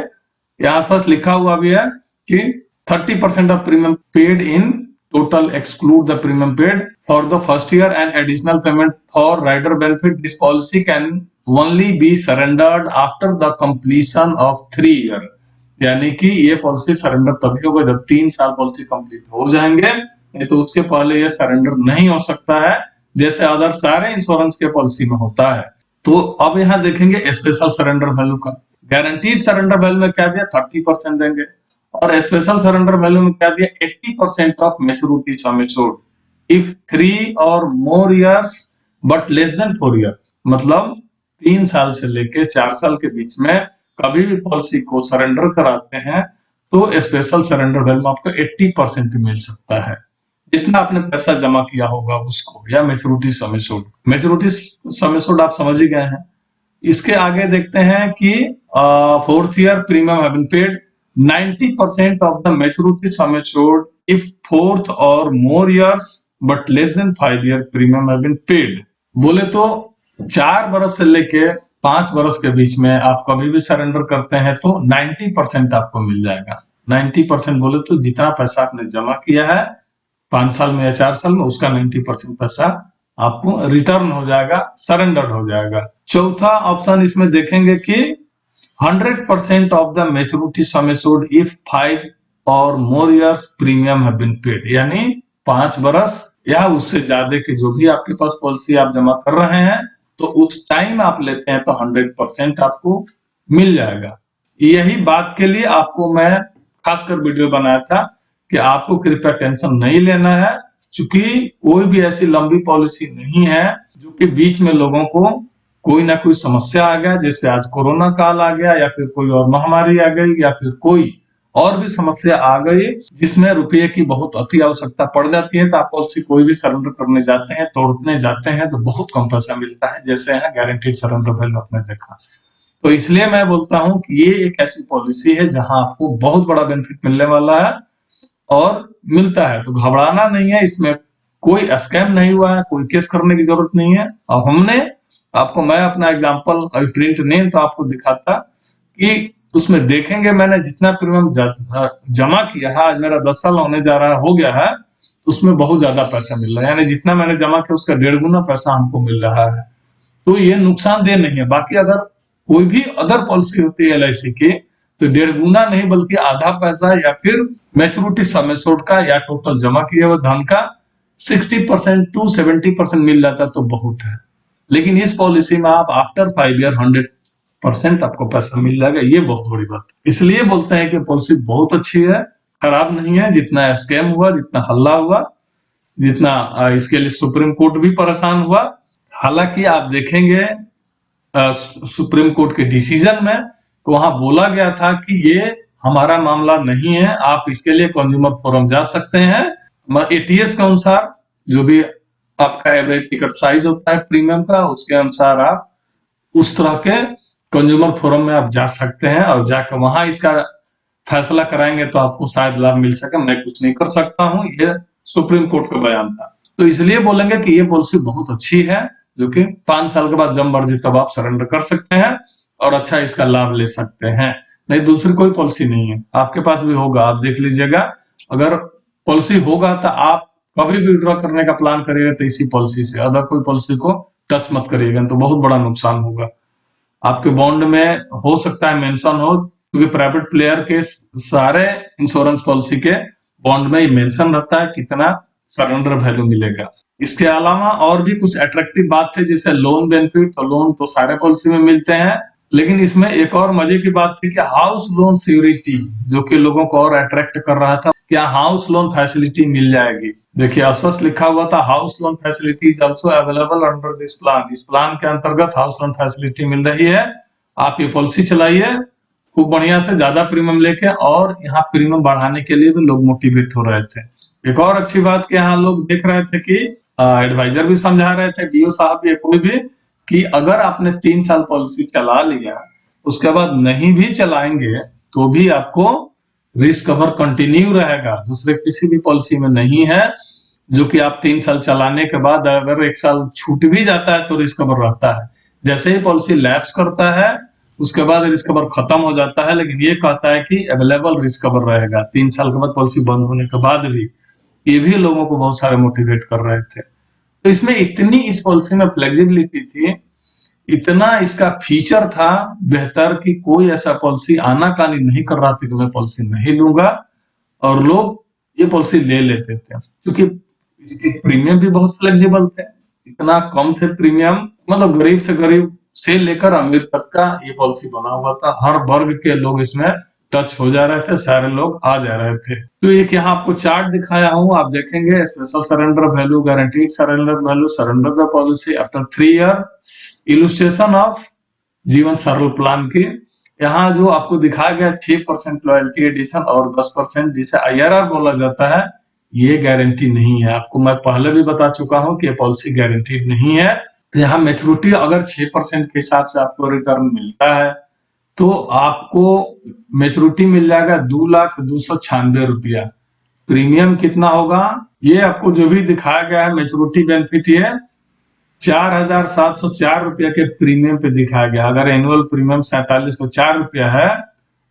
यहाँ आसपास लिखा हुआ भी है कि 30% of premium paid in total exclude the premium paid for the first year and additional payment for rider benefit. This policy can only be surrendered after the completion of 3 year. यानी कि ये पॉलिसी सरेंडर तभी होगा जब 3 साल policy complete हो जाएंगे, नहीं तो उसके पहले ये सरेंडर नहीं हो सकता है, जैसे अदर सारे इंश्योरेंस के पॉलिसी में होता है। तो अब यहाँ देखेंगे स्पेशल सरेंडर वैल्यू का। गारंटीड सरेंडर वैल्यू में क्या दिया, 30% देंगे, और स्पेशल सरेंडर वैल्यू में क्या दिया, 80% of maturity sum assured if 3 और more years but less than 4 year. मतलब 3 साल से लेके 4 साल के बीच में कभी भी पॉलिसी को सरेंडर कराते हैं तो स्पेशल सरेंडर वैल्यू में आपको 80% मिल सकता है, जितना आपने पैसा जमा किया होगा उसको, या maturity sum assured. Maturity sum assured आप समझ ही गए हैं। इसके आगे देखते हैं कि 4th year premium have been paid 90% of the maturity sum assured if 4th or more years but less than 5 year premium have been paid। बोले तो 4 बरस से लेके 5 बरस के बीच में आप कभी भी सरेंडर करते हैं तो 90% आपको मिल जाएगा। 90% बोले तो जितना पैसा आपने जमा किया है 5 साल में या 4 साल में, उसका 90% पैसा आपको रिटर्न हो जाएगा, सरेंडर हो जाएगा। चौथा ऑप्शन इसमें देखेंगे कि 100% of the maturity sum assured if 5 or more years premium have been paid। यानी 5 बरस या उससे ज्यादा के जो भी आपके पास पॉलिसी आप जमा कर रहे हैं तो उस टाइम आप लेते हैं तो 100% आपको मिल जाएगा। यही बात के लिए आपको मैं खासकर वीडियो बनाया था कि आपको कृपया टेंशन नहीं लेना है, क्योंकि कोई भी ऐसी लंबी पॉलिसी नहीं है जो कि बीच में लोगों को कोई ना कोई समस्या आ गया, जैसे आज कोरोना काल आ गया या फिर कोई और महामारी आ गई या फिर कोई और भी समस्या आ गई जिसमें रुपये की बहुत अति आवश्यकता पड़ जाती है, तो आप पॉलिसी कोई भी सरेंडर करने जाते हैं, तोड़ने जाते हैं तो बहुत कम पैसा मिलता है, जैसे है गारंटीड सरेंडर वैल्यू आपने देखा। तो इसलिए मैं बोलता हूं कि ये एक ऐसी पॉलिसी है जहां आपको बहुत बड़ा बेनिफिट मिलने वाला है और मिलता है, तो घबराना नहीं है। इसमें कोई स्कैम नहीं हुआ है, कोई केस करने की जरूरत नहीं है। और हमने आपको, मैं अपना एग्जांपल अभी प्रिंट नहीं तो आपको दिखाता कि उसमें देखेंगे मैंने जितना प्रीमियम जमा किया है, आज मेरा 10 साल होने जा रहा है, हो गया है, तो उसमें बहुत ज्यादा पैसा मिल रहा है, यानी जितना मैंने जमा किया उसका 1.5 गुना पैसा हमको मिल रहा है। तो ये नुकसानदेह नहीं है। बाकी अगर कोई भी अदर पॉलिसी होती है LIC की तो 1.5 गुना नहीं बल्कि आधा पैसा या फिर मैच्योरिटी सम एश्योर्ड का या टोटल जमा किए हुए धन का 60% to 70% मिल जाता तो बहुत है। लेकिन इस पॉलिसी में आप आफ्टर 5 ईयर 100% आपको पैसा मिल जाएगा, ये बहुत बड़ी बात। इसलिए बोलते हैं कि पॉलिसी बहुत अच्छी है, खराब नहीं है। जितना स्कैम हुआ, जितना हल्ला हुआ, जितना इसके लिए सुप्रीम कोर्ट भी परेशान हुआ, हालांकि आप देखेंगे सुप्रीम कोर्ट के डिसीजन में तो वहां बोला गया था कि ये हमारा मामला नहीं है, आप इसके लिए कंज्यूमर फोरम जा सकते हैं। ATS के अनुसार जो भी आपका एवरेज टिकट साइज होता है प्रीमियम का, उसके अनुसार आप उस तरह के कंज्यूमर फोरम में आप जा सकते हैं और जाकर वहां इसका फैसला कराएंगे तो आपको शायद लाभ मिल सके। मैं कुछ नहीं कर सकता हूं, ये सुप्रीम कोर्ट का बयान था। तो इसलिए बोलेंगे कि ये पॉलिसी बहुत अच्छी है, जो कि 5 साल के बाद जब मर्जी तब आप सरेंडर कर सकते हैं और अच्छा इसका लाभ ले सकते हैं। नहीं, दूसरी कोई पॉलिसी नहीं है, आपके पास भी होगा, आप देख लीजिएगा। अगर पॉलिसी होगा तो आप कभी भी विड्रॉ करने का प्लान करिएगा तो इसी पॉलिसी से, अदर कोई पॉलिसी को टच मत करिएगा, तो बहुत बड़ा नुकसान होगा। आपके बॉन्ड में हो सकता है मेंशन हो, क्योंकि प्राइवेट प्लेयर के सारे इंश्योरेंस पॉलिसी के बॉन्ड में मेंशन रहता है कितना सरेंडर वैल्यू मिलेगा। इसके अलावा और भी कुछ अट्रैक्टिव बात है, जैसे लोन बेनिफिट। तो लोन तो सारे पॉलिसी में मिलते हैं, लेकिन इसमें एक और मजे की बात थी कि हाउस लोन सिक्योरिटी, जो कि लोगों को और अट्रैक्ट कर रहा था, क्या हाउस लोन फैसिलिटी मिल जाएगी। देखिए स्पष्ट लिखा हुआ था, house loan facility is also available under this plan. इस प्लान के अंतर्गत हाउस लोन फैसिलिटी मिल रही है। आप ये पॉलिसी चलाइए खूब बढ़िया से, ज्यादा प्रीमियम लेके, और यहाँ प्रीमियम बढ़ाने के लिए भी लोग मोटिवेट हो रहे थे। एक और अच्छी बात कि यहाँ लोग देख रहे थे कि एडवाइजर भी समझा रहे थे, DO साहब या कोई भी, कि अगर आपने 3 साल पॉलिसी चला लिया उसके बाद नहीं भी चलाएंगे तो भी आपको रिस्क कवर कंटिन्यू रहेगा, दूसरे किसी भी पॉलिसी में नहीं है। जो कि आप 3 साल चलाने के बाद अगर 1 साल छूट भी जाता है तो रिस्क कवर रहता है। जैसे ही पॉलिसी लैप्स करता है उसके बाद रिस्क कवर खत्म हो जाता है, लेकिन ये कहता है कि अवेलेबल रिस्क कवर रहेगा 3 साल के बाद पॉलिसी बंद होने के बाद भी। ये भी लोगों को बहुत सारे मोटिवेट कर रहे थे। तो इसमें इतनी इस पॉलिसी में फ्लेक्सिबिलिटी थी, इतना इसका फीचर था बेहतर कि कोई ऐसा पॉलिसी आनाकानी नहीं कर रहा था कि मैं पॉलिसी नहीं लूंगा, और लोग ये पॉलिसी ले लेते थे क्योंकि इसके प्रीमियम भी बहुत फ्लेक्सिबल थे। इतना कम थे प्रीमियम, मतलब गरीब से गरीब से लेकर अमीर तक का ये पॉलिसी बना हुआ था। हर वर्ग के लोग इसमें टच हो जा रहे थे, सारे लोग आ जा रहे थे। तो एक यहाँ आपको चार्ट दिखाया हूँ, आप देखेंगे special surrender value, guaranteed surrender value, surrender the policy after 3 year, illustration of जीवन सरल प्लान की। यहाँ जो आपको दिखाया गया 6% लॉयल्टी एडिशन और 10% जिसे IRR बोला जाता है, ये गारंटी नहीं है। आपको मैं पहले भी बता चुका हूँ कि ये पॉलिसी गारंटीड नहीं है। तो यहाँ मेच्योरिटी अगर 6% के हिसाब से आपको रिटर्न मिलता है तो आपको मेच्योरिटी मिल जाएगा 2,02,96 रुपया। प्रीमियम कितना होगा, ये आपको जो भी दिखाया गया है मेच्योरिटी बेनिफिट, ये 4,704 रुपया के प्रीमियम पे दिखाया गया। अगर एनुअल प्रीमियम 4,704 रुपया है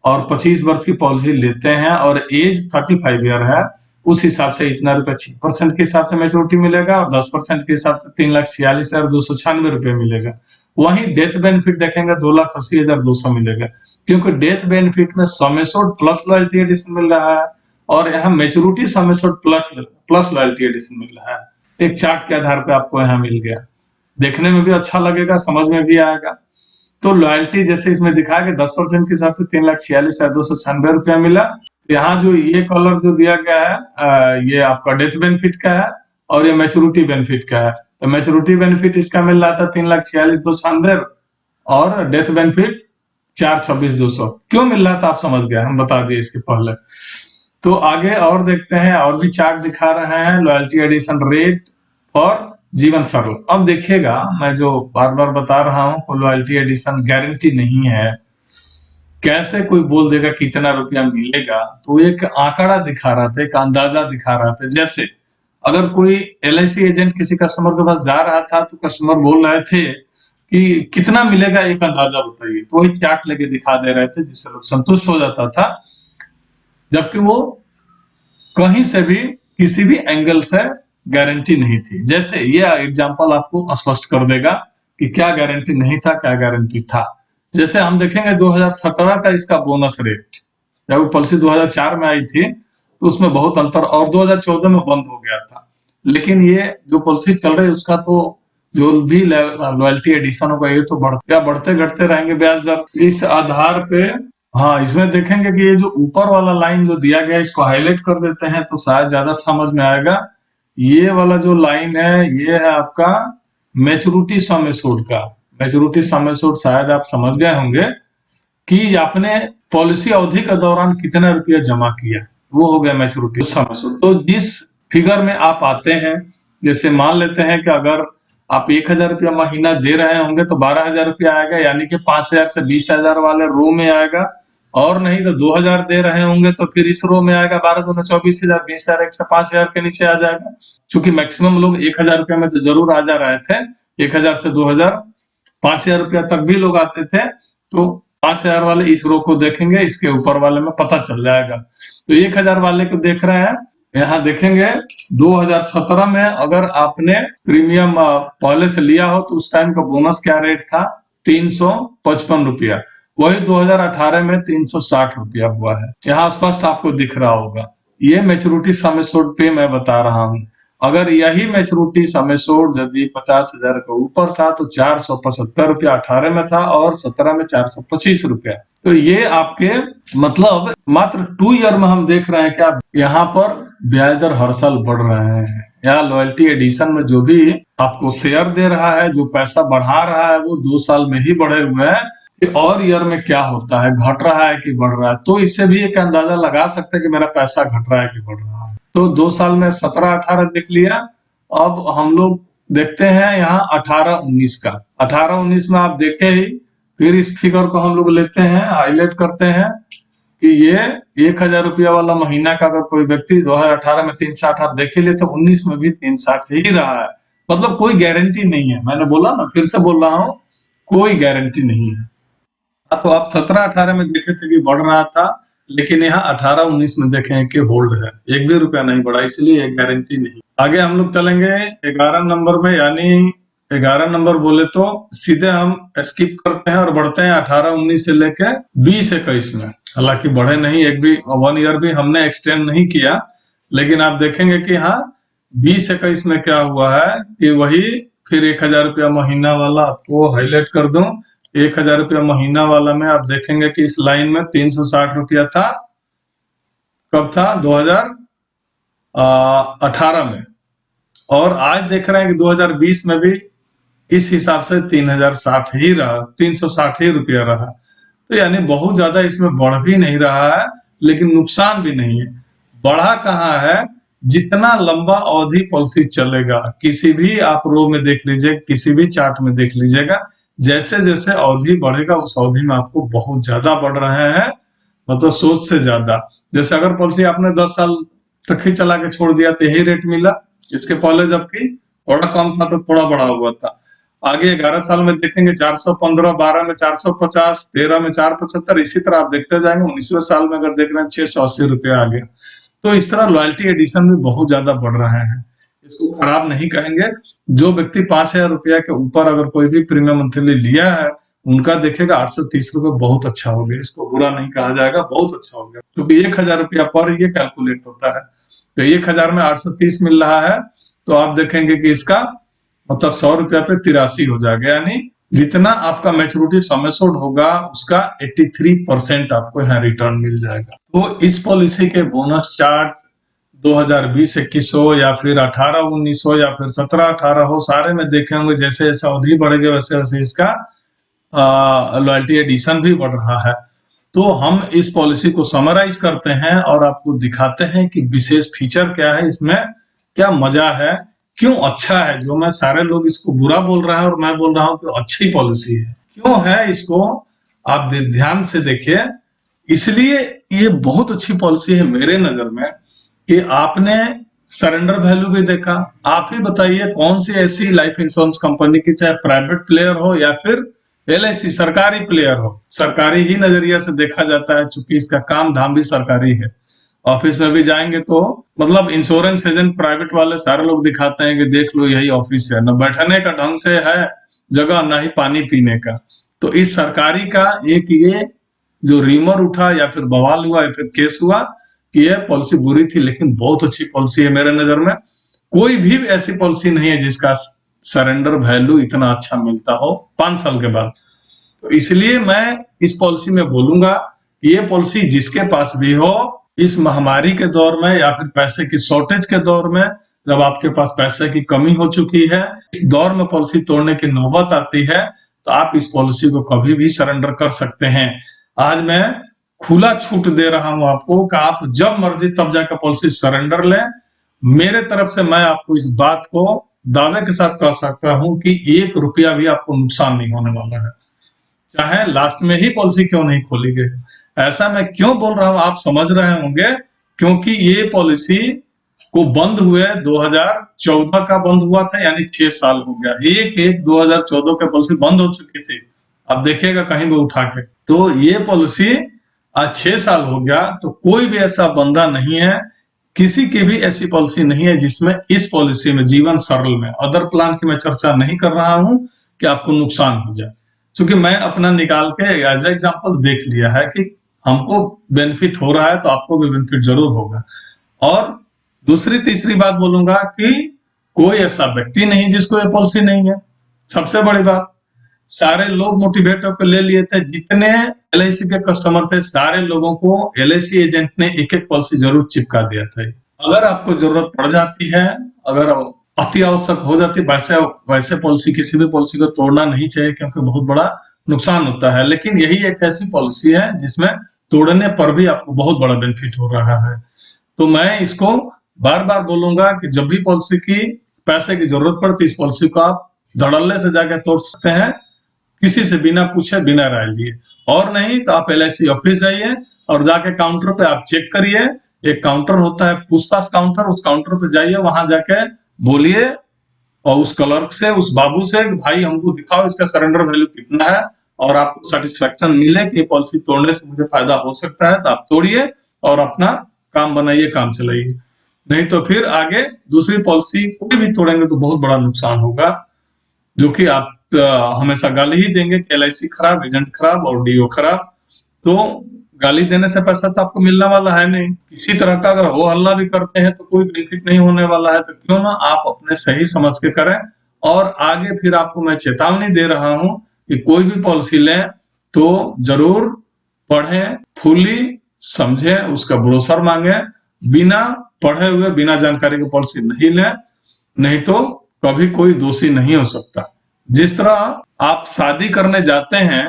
और 25 वर्ष की पॉलिसी लेते हैं और एज 35 ईयर है, उस हिसाब से इतना रुपया 6% के हिसाब से मेच्योरिटी मिलेगा और 10% के हिसाब से 3,46,296 रुपया मिलेगा। वहीं डेथ बेनिफिट देखेंगे 2,80,200 मिलेगा, क्योंकि डेथ बेनिफिट में sum assured plus loyalty addition मिल रहा है और यहाँ maturity sum assured plus loyalty addition मिल रहा है। एक चार्ट के आधार पे आपको यहाँ मिल गया, देखने में भी अच्छा लगेगा, समझ में भी आएगा। तो लॉयल्टी जैसे इसमें दिखाया कि 10% के हिसाब से 3,46,296 रुपया मिला। यहाँ जो ये कलर जो दिया गया है ये आपका डेथ बेनिफिट का है और ये मैच्योरिटी बेनिफिट का है। तो मैच्योरिटी बेनिफिट इसका मिल रहा था 3,46,296 और डेथ बेनिफिट 4,26,200। क्यों मिल रहा था आप समझ गए, हम बता दिए इसके पहले। तो आगे और देखते हैं, और भी चार्ट दिखा रहे हैं लॉयल्टी एडिशन रेट और जीवन सरल। अब देखिएगा, मैं जो बार बार बता रहा हूं लॉयल्टी एडिशन गारंटी नहीं है, कैसे कोई बोल देगा कितना रुपया मिलेगा। तो एक आंकड़ा दिखा रहा था, एक अंदाजा दिखा रहा था। जैसे अगर कोई LIC एजेंट किसी कस्टमर के पास जा रहा था तो कस्टमर बोल रहे थे कि कितना मिलेगा, एक अंदाजा बताइए, तो वही चार्ट लेके दिखा दे रहे थे जिससे लोग संतुष्ट हो जाता था, जबकि वो कहीं से भी किसी भी एंगल से गारंटी नहीं थी। जैसे ये एग्जांपल आपको स्पष्ट कर देगा कि क्या गारंटी नहीं था, क्या गारंटी था। जैसे हम देखेंगे 2017 का इसका बोनस रेट, जब पॉलिसी 2004 में आई थी तो उसमें बहुत अंतर, और 2014 में बंद हो गया था। लेकिन ये जो पॉलिसी चल रही है उसका तो जो भी लॉयल्टी एडिशन होगा ये तो बढ़ते घटते रहेंगे ब्याज दर। इस आधार पे हाँ, इसमें देखेंगे कि ये जो ऊपर वाला लाइन जो दिया गया है इसको हाईलाइट कर देते हैं तो शायद ज्यादा समझ में आएगा। ये वाला जो लाइन है ये है आपका मैच्योरिटी सम एश्योर्ड का। मैच्योरिटी सम एश्योर्ड शायद आप समझ गए होंगे कि आपने पॉलिसी अवधि के दौरान कितना रुपया जमा किया, वो हो गया मैच्योरिटी सम एश्योर्ड। तो जिस फिगर में आप आते हैं, जैसे मान लेते हैं कि अगर आप 1,000 रुपया महीना दे रहे होंगे तो 12,000 रुपया आएगा, यानी कि 5,000 से 20,000 वाले रो में आएगा। और नहीं तो 2,000 दे रहे होंगे तो फिर इस रो में आएगा 12 दूना 24,000, 20,000 एक से 5,000 के नीचे आ जाएगा। चूंकि मैक्सिमम लोग 1,000 रुपया में तो जरूर आ जा रहे थे, 1,000 से 2,000 5,000 रुपया तक भी लोग आते थे। तो 5,000 वाले इस रो को देखेंगे, इसके ऊपर वाले में पता चल जाएगा। तो 1,000 वाले को देख रहे हैं, यहाँ देखेंगे 2017 में अगर आपने प्रीमियम पहले से लिया हो तो उस टाइम का बोनस क्या रेट था, 355 रुपया। वही 2018 में 360 रुपया हुआ है। यहाँ स्पष्ट आपको दिख रहा होगा। ये मैच्योरिटी सम एश्योर्ड पे मैं बता रहा हूँ। अगर यही मैच्योरिटी सम एश्योर्ड यदि 50,000 के ऊपर था तो 475 रुपया 18 में था और 17 में 425 रुपया। तो ये आपके मतलब मात्र 2 ईयर में हम देख रहे हैं कि आप यहाँ पर ब्याज दर हर साल बढ़ रहे हैं। यहाँ लॉयल्टी एडिशन में जो भी आपको शेयर दे रहा है, जो पैसा बढ़ा रहा है, वो 2 साल में ही बढ़े हुए हैं। और ईयर में क्या होता है, घट रहा है कि बढ़ रहा है, तो इससे भी एक अंदाजा लगा सकते हैं कि मेरा पैसा घट रहा है कि बढ़ रहा है। तो 2 साल में 17-18 देख लिया। अब हम लोग देखते हैं यहाँ 18-19 का। 18-19 में आप देखे ही, फिर इस फिगर को हम लोग लेते हैं, हाईलाइट करते हैं कि ये 1,000 रुपया वाला महीना का अगर कोई व्यक्ति 2018 में 360 आप देखे ले तो 19 में भी 360 ही रहा है। मतलब कोई गारंटी नहीं है। मैंने बोला ना, फिर से बोल रहा हूँ, कोई गारंटी नहीं है। तो आप 17-18 में देखे थे कि बढ़ रहा था, लेकिन यहाँ 18-19 में देखें कि होल्ड है, 1 भी रुपया नहीं बढ़ा, इसलिए ये गारंटी नहीं। आगे हम लोग चलेंगे 11 नंबर में, यानी 11 नंबर बोले तो सीधे हम स्किप करते हैं और बढ़ते हैं 18-19 से लेके 20-21 में। हालांकि बढ़े नहीं, एक भी 1 ईयर भी हमने एक्सटेंड नहीं किया, लेकिन आप देखेंगे कि हाँ 20-21 में क्या हुआ है कि वही फिर 1000 रुपया महीना वाला आपको हाईलाइट कर दूं। 1000 रुपया महीना वाला में आप देखेंगे कि इस लाइन में 360 रुपया था, कब था? 2018 में। और आज देख रहे हैं कि 2020 में भी इस हिसाब से 3060 ही रहा, 360 ही रुपया रहा। तो यानी बहुत ज्यादा इसमें बढ़ भी नहीं रहा है, लेकिन नुकसान भी नहीं है। बढ़ा कहाँ है? जितना लंबा अवधि पॉलिसी चलेगा, किसी भी आप रो में देख लीजिए, किसी भी चार्ट में देख लीजिएगा, जैसे जैसे अवधि बढ़ेगा उस अवधि में आपको बहुत ज्यादा बढ़ रहे हैं, मतलब सोच से ज्यादा। जैसे अगर पॉलिसी आपने 10 साल तक ही चला के छोड़ दिया तो यही रेट मिला, इसके पहले जबकि थोड़ा कम था तो थोड़ा बढ़ा हुआ था। आगे 11 साल में देखेंगे 415, 12 में 450, 13 में 475, इसी तरह आप देखते जाएंगे। 19वें साल में अगर देख रहे हैं 680 रुपया आ गया। तो इस तरह लॉयल्टी एडिशन भी बहुत ज्यादा बढ़ रहे हैं, इसको खराब नहीं कहेंगे। जो व्यक्ति 5000 रुपया के ऊपर अगर कोई भी प्रीमियम मंथली लिया है, उनका देखेगा 830 रुपये बहुत अच्छा हो गया, इसको बुरा नहीं कहा जाएगा, बहुत अच्छा हो गया, क्योंकि 1000 रुपया पर ये कैलकुलेट होता है। तो 1000 में 830 मिल रहा है, तो आप देखेंगे कि इसका मतलब 100 रुपया पे 83 हो जाएगा, यानी जितना आपका मैच्योरिटी सम एश्योर्ड होगा उसका 83% आपको यहाँ रिटर्न मिल जाएगा। तो इस पॉलिसी के बोनस चार्ट 2020-21 हो या फिर 18-19 हो या फिर 17-18 हो, सारे में देखे होंगे जैसे जैसे अवधि बढ़ेगी वैसे वैसे इसका लॉयल्टी एडिशन भी बढ़ रहा है। तो हम इस पॉलिसी को समराइज करते हैं और आपको दिखाते हैं कि विशेष फीचर क्या है इसमें, क्या मजा है, क्यों अच्छा है। जो मैं सारे लोग इसको बुरा बोल रहा है और मैं बोल रहा हूँ कि अच्छी पॉलिसी है, क्यों है इसको आप ध्यान से देखिए। इसलिए ये बहुत अच्छी पॉलिसी है मेरे नजर में कि आपने सरेंडर वैल्यू भी देखा। आप ही बताइए कौन सी ऐसी लाइफ इंश्योरेंस कंपनी की, चाहे प्राइवेट प्लेयर हो या फिर LIC सरकारी प्लेयर हो, सरकारी ही नजरिया से देखा जाता है, चूंकि इसका काम धाम भी सरकारी है। ऑफिस में भी जाएंगे तो मतलब इंश्योरेंस एजेंट प्राइवेट वाले सारे लोग दिखाते हैं कि देख लो यही ऑफिस है, न बैठने का ढंग से है जगह, ना ही पानी पीने का। तो इस सरकारी का एक ये जो रीमर उठा या फिर बवाल हुआ या फिर केस हुआ कि यह पॉलिसी बुरी थी, लेकिन बहुत अच्छी पॉलिसी है मेरे नजर में। कोई भी ऐसी पॉलिसी नहीं है जिसका सरेंडर वैल्यू इतना अच्छा मिलता हो 5 साल के बाद। तो इसलिए मैं इस पॉलिसी में बोलूंगा ये पॉलिसी जिसके पास भी हो, इस महामारी के दौर में या फिर पैसे की शॉर्टेज के दौर में, जब आपके पास पैसे की कमी हो चुकी है, इस दौर में पॉलिसी तोड़ने की नौबत आती है, तो आप इस पॉलिसी को कभी भी सरेंडर कर सकते हैं। आज मैं खुला छूट दे रहा हूं आपको कि आप जब मर्जी तब जाकर पॉलिसी सरेंडर लें। मेरे तरफ से मैं आपको इस बात को दावे के साथ कह सकता हूं कि 1 रुपया भी आपको नुकसान नहीं होने वाला है, चाहे लास्ट में ही पॉलिसी क्यों नहीं खोली गई। ऐसा मैं क्यों बोल रहा हूं आप समझ रहे होंगे, क्योंकि ये पॉलिसी को बंद हुए 2014 का बंद हुआ था, यानी 6 साल हो गया। 1/1 2014 के पॉलिसी बंद हो चुकी थी, अब देखिएगा कहीं भी उठा के। तो ये पॉलिसी आज 6 साल हो गया, तो कोई भी ऐसा बंदा नहीं है, किसी की भी ऐसी पॉलिसी नहीं है जिसमें इस पॉलिसी में जीवन सरल में, अदर प्लान की मैं चर्चा नहीं कर रहा हूं कि आपको नुकसान हो जाए, क्योंकि मैं अपना निकाल के एज एग्जाम्पल देख लिया है कि हमको बेनिफिट हो रहा है तो आपको भी बेनिफिट जरूर होगा। और दूसरी तीसरी बात बोलूंगा कि कोई ऐसा व्यक्ति नहीं जिसको ये पॉलिसी नहीं है। सबसे बड़ी बात, सारे लोग मोटिवेट होकर ले लिए थे, जितने LIC के कस्टमर थे सारे लोगों को LIC एजेंट ने एक एक पॉलिसी जरूर चिपका दिया था। अगर आपको जरूरत पड़ जाती है, अगर अति आवश्यक हो जाती, वैसे पॉलिसी, किसी भी पॉलिसी को तोड़ना नहीं चाहिए क्योंकि बहुत बड़ा नुकसान होता है। लेकिन यही एक ऐसी पॉलिसी है जिसमें तोड़ने पर भी आपको बहुत बड़ा बेनिफिट हो रहा है। तो मैं इसको बार बार बोलूंगा कि जब भी पॉलिसी की पैसे की जरूरत पड़ती, इस पॉलिसी को आप धड़ल्ले से जाकर तोड़ सकते हैं, किसी से बिना पूछे बिना राय लिए। और नहीं तो आप LIC ऑफिस जाइए और जाके काउंटर पे आप चेक करिए। एक काउंटर होता है पूछताछ काउंटर, उस काउंटर पे जाइए, वहां जाके बोलिए और उस क्लर्क से, उस बाबू से, भाई हमको दिखाओ इसका सरेंडर वैल्यू कितना है, और आपको सेटिस्फेक्शन मिले कि पॉलिसी तोड़ने से मुझे फायदा हो सकता है, तो आप तोड़िए और अपना काम बनाइए, काम चलाइए। नहीं तो फिर आगे दूसरी पॉलिसी कोई भी तोड़ेंगे तो बहुत बड़ा नुकसान होगा, जो कि आप हमेशा गाली ही देंगे कि LIC खराब, एजेंट खराब और DO खराब। तो गाली देने से पैसा तो आपको मिलने वाला है नहीं। किसी तरह का अगर हो हल्ला भी करते हैं तो कोई बेनिफिट नहीं होने वाला है। तो क्यों ना आप अपने सही समझ के करें। और आगे फिर आपको मैं चेतावनी दे रहा हूं कि कोई भी पॉलिसी लें तो जरूर पढ़ें, फुली समझें, उसका ब्रोशर मांगे। बिना पढ़े हुए, बिना जानकारी के पॉलिसी नहीं लें, नहीं तो कभी कोई दोषी नहीं हो सकता। जिस तरह आप शादी करने जाते हैं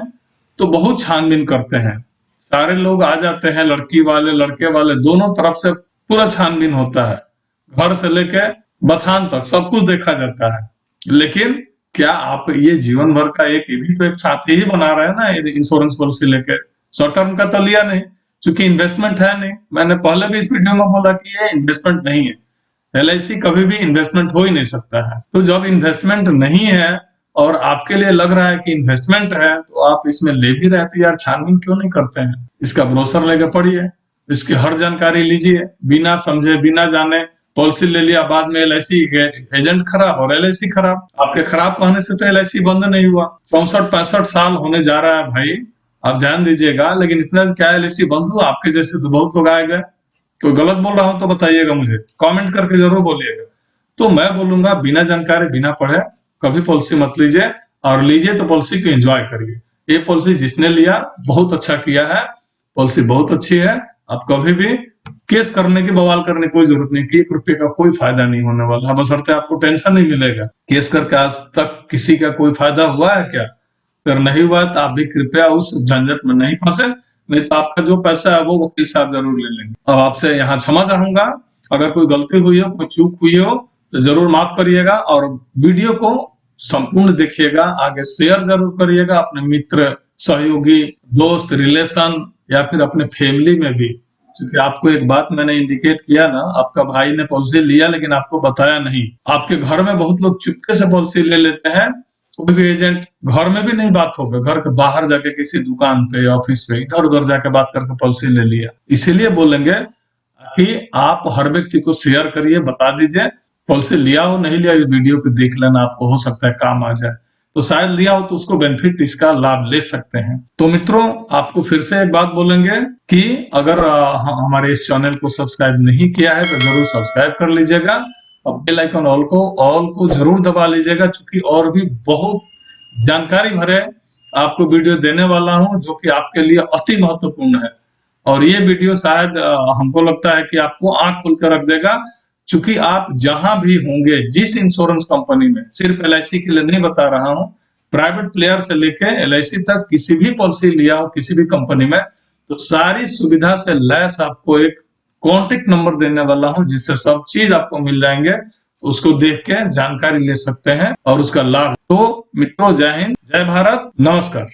तो बहुत छानबीन करते हैं, सारे लोग आ जाते हैं, लड़की वाले लड़के वाले दोनों तरफ से पूरा छानबीन होता है, घर से लेके बथान तक सब कुछ देखा जाता है। लेकिन क्या आप ये जीवन भर का एक भी तो एक साथी ही बना रहे हैं ना इंश्योरेंस पॉलिसी लेके? शॉर्ट टर्म का तो लिया नहीं, क्योंकि इन्वेस्टमेंट है नहीं। मैंने पहले भी इस वीडियो में बोला कि ये इन्वेस्टमेंट नहीं है, LIC कभी भी इन्वेस्टमेंट हो ही नहीं सकता है। तो जब इन्वेस्टमेंट नहीं है और आपके लिए लग रहा है कि इन्वेस्टमेंट है, तो आप इसमें ले भी रहे थे यार, छानबीन क्यों नहीं करते हैं? इसका ब्रोशर लेके पढ़िए, इसकी हर जानकारी लीजिए। बिना समझे, बिना जाने पॉलिसी ले लिया, बाद में LIC एजेंट खराब और LIC खराब। आपके खराब कहने से तो LIC बंद नहीं हुआ। 64-65 साल होने जा रहा है भाई, आप ध्यान दीजिएगा। लेकिन इतना क्या LIC बंद हुआ? आपके जैसे तो बहुत लोग आए गए। तो गलत बोल रहा हूं तो बताइएगा, मुझे कमेंट करके जरूर बोलिएगा। तो मैं बोलूंगा बिना जानकारी, बिना पढ़े कभी पॉलिसी मत लीजिए, और लीजिए तो पॉलिसी को एंजॉय करिए। ये पॉलिसी जिसने लिया बहुत अच्छा किया है, पॉलिसी बहुत अच्छी है। आप कभी भी केस करने की, बवाल करने की कोई जरूरत नहीं कि 1 रुपए का कोई फायदा नहीं होने वाला है, बशर्ते आपको टेंशन नहीं मिलेगा। केस करके आज तक किसी का कोई फायदा हुआ है क्या? अगर नहीं हुआ तो आप भी कृपया उस झंझट में नहीं फंसे, नहीं तो आपका जो पैसा है वो वकील साहब जरूर ले लेंगे। अब आपसे यहाँ क्षमा चाहूंगा, अगर कोई गलती हुई हो, कोई चूक हुई हो तो जरूर माफ करिएगा। और वीडियो को संपूर्ण देखिएगा, आगे शेयर जरूर करिएगा अपने मित्र, सहयोगी, दोस्त, रिलेशन या फिर अपने फैमिली में भी। क्योंकि आपको एक बात मैंने इंडिकेट किया ना, आपका भाई ने पॉलिसी लिया लेकिन आपको बताया नहीं। आपके घर में बहुत लोग चुपके से पॉलिसी ले लेते हैं, कोई भी एजेंट घर में भी नहीं बात होगा, घर के बाहर जाके किसी दुकान पे, ऑफिस पे, इधर उधर जाके बात करके पॉलिसी ले लिया। इसीलिए बोलेंगे कि आप हर व्यक्ति को शेयर करिए, बता दीजिए। पॉलिसी लिया हो नहीं लिया, इस वीडियो को देख लेना, आपको हो सकता है काम आ जाए। तो शायद लिया हो तो उसको बेनिफिट, इसका लाभ ले सकते हैं। तो मित्रों, आपको फिर से एक बात बोलेंगे कि अगर हमारे इस चैनल को सब्सक्राइब नहीं किया है तो जरूर सब्सक्राइब कर लीजिएगा। और बेल आइकन ऑल को जरूर दबा लीजिएगा, क्योंकि और भी बहुत जानकारी भरे आपको वीडियो देने वाला हूं, जो कि आपके लिए अति महत्वपूर्ण है। और ये वीडियो शायद हमको लगता है कि आपको आंख खोल कर रख देगा, क्योंकि आप जहां भी होंगे, जिस इंश्योरेंस कंपनी में, सिर्फ LIC के लिए नहीं बता रहा हूं, प्राइवेट प्लेयर से लेके LIC तक किसी भी पॉलिसी लिया हो किसी भी कंपनी में, तो सारी सुविधा से लैस आपको एक कॉन्टेक्ट नंबर देने वाला हूं, जिससे सब चीज आपको मिल जाएंगे। उसको देख के जानकारी ले सकते हैं और उसका लाभ। तो मित्रों, जय हिंद, जय भारत, नमस्कार।